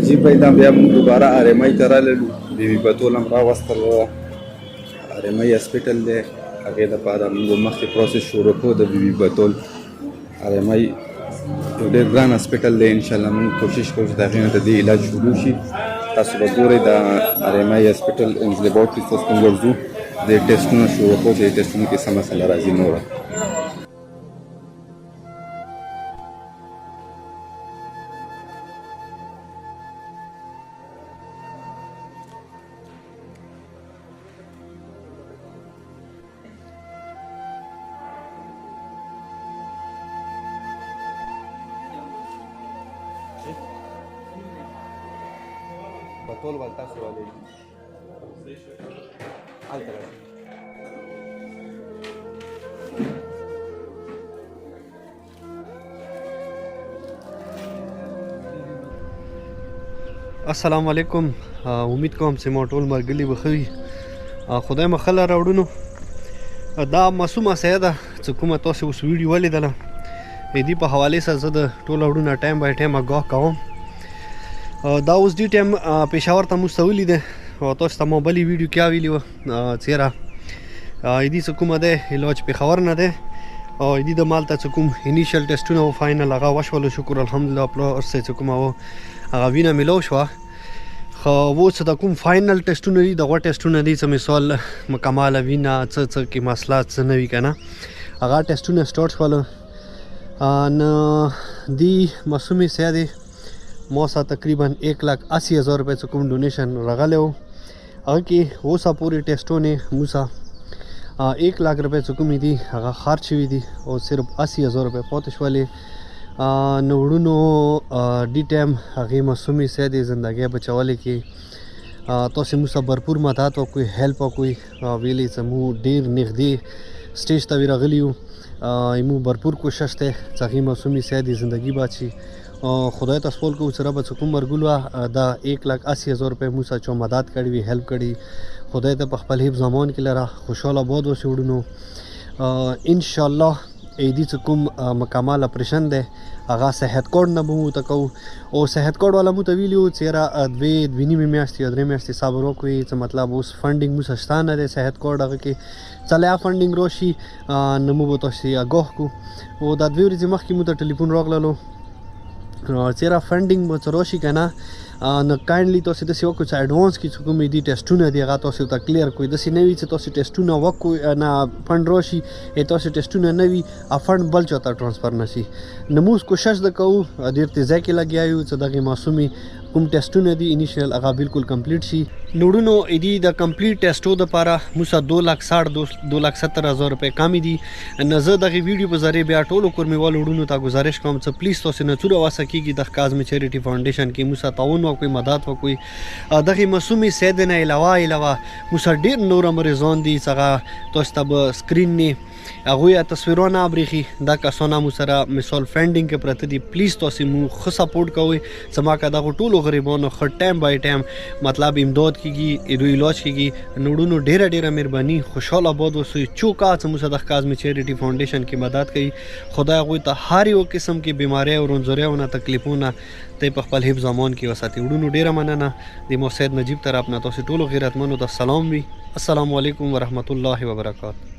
نجیب بھائی دا بیا موږ دوباره RMI ته راللو بیبي بتول هم راوستله RMI هاسپټل دی هغې دپاره موږ مخکې پروسس شروع کړو د بیبي بتول RMI یو ډېر ګران هاسپټل دی انشاءالله موږ کوشش کوو چې د هغې نه د دې علاج شروع شي تاسو به ګورئ د RMI هاسپټل ایمز لیبارټري ته اوس موږ ورځو د ټسټونه شروع کوو چې د ټسټونو کې څه مسله راځي نوره بتول ول تاسو ولې هلته راشئ السلام علیکم امید کوم چې مو ټول مرګلي به ښه وي خدای مو ښه لاره راوړو دا معصومه سیه ده چې کومه تاسو اوس ویډیو ولیدله د دې په حوالې سره زه د ټول اړونه ټایم بای ټایم آګاه کوم دا اوس دې ټایم پېښور ته موږ ته ولیده او تاسو ته مو بلې ویډیو کې ویلي وه چېرې دې څه کومه دی علاج پېښور نه دی او دې د مالته چې کوم انیشل ټسټونه و فاینل هغه وشولو شکر الحمدلله پلس چې کومه وه هغه وینه میلاو شوه خو اوس د کوم فاینل ټسټونه دي دغه ټسټونه دي چې مثال مکمله وینه څه کې مسله څه نه وي که نه هغه ټسټونه سټارټ شول نو دې معصومې سیه دی ما سره تقریبا 1,80,000 روپۍ څه کوم ډونیشن راغلی و هغه کې اوسه پورې ټسټونه موږ سره 1,00,000 روپۍ څه کومې دي هغه خرچ شوي دي او صرف 80,000 روپۍ پاتې شولې نو وړونو دې ټایم هغې معصومې سیه دی زندګۍ بچولې کې تاسو موږ سره بھرپور مدد وکړئ هیلپ وکړئ ویلې چې موږ ډېر نږدې سټیج ته راغلي یو موږ بھرپور کوشش دی چې هغې معصومې سیه دی زندګي باد شي خدای ته سپول کوو چې ربه چې کوم مرګلو دا 1,80,000 روپۍ موږ سره چا مدد کړې وي هیلپ کړي خدای ته په خپل حفظ امان کې لره خوشحاله باد وسي وړونو انشاءالله دې چې کوم مکمل اپریشن دی هغه صحت کارډ نه به مو ته کوو او صحت کارډ والا مو ته ویلي وو چې یاره 2 میاشتې یا 3 میاشتې صبر وکړئ چې مطلب اوس فنډینګ مو سره شته نه دی صحت کارډ هغه کې څلیا فنډینګ راشي نو مو به تاسې آګاه کړو او دا 2 ورځې مخکې مو ته ټلیفون راغللو چېرې فنډینګ به څه راشي که نه نو کاینډلی تاسې داسې وکړو چې اډوانس کې چې کومې دي ټسټونه دي هغه تاسې ورته کلیر کړئ داسې نه وي چې تاسې ټسټونه وکړو نه فنډ راشي تاسې ټسټونه نه وي فنډ بل چا ته ټرانسفر نه شي نو موږ کوشش د کوو ډېر تیزۍ کې لګیا یو چې دغې معصومې کوم ټسټونه دي انیشیل هغه بالکل کمپلیټ شي نو وړونو دې د کمپلیټ ټسټو دپاره موږ سره 2,60,000 روپۍ کمې دي نو زه دغې ویډیو په ذریعې بیا ټولو کورمیوالو وړونو ته ګزارش کوم چې پلیز تاسې نه څوره وسه کېږي د کاظم چیریټي فاونډیشن کې موږ سره تعاون وکړئ مدد وکړئ دغې معصومې سیدې نه علاوه موږ سره ډېر نور مریضان دي چې هغه تاسو ته به سکرین نه هغوی تصویرونه برېښي دا کسان مو سره مثال فنډینګ کې پرته دي پلیز تاسې مو ښه سپورټ کوئ زما که دغو ټولو غریبانو ښه ټایم بای ټایم مطلب امداد کېږي دوی علاج کېږي نو وړونو ډېره مهرباني خوشحاله باد اوسئ چوکه چې موږ سره د کاظم چیریټي فاونډیشن کې مدد کوي خدای هغوی ته هر یو قسم کې بیمارۍ او رنځوریو نه تکلیفونه ته په خپل حفظ امان کې وساتي وړونو ډېره مننه د مو سید نجیب طرف نه تاسو ټولو غیرتمنو ته سلام وي السلام علیکم ورحمت الله وبرکاته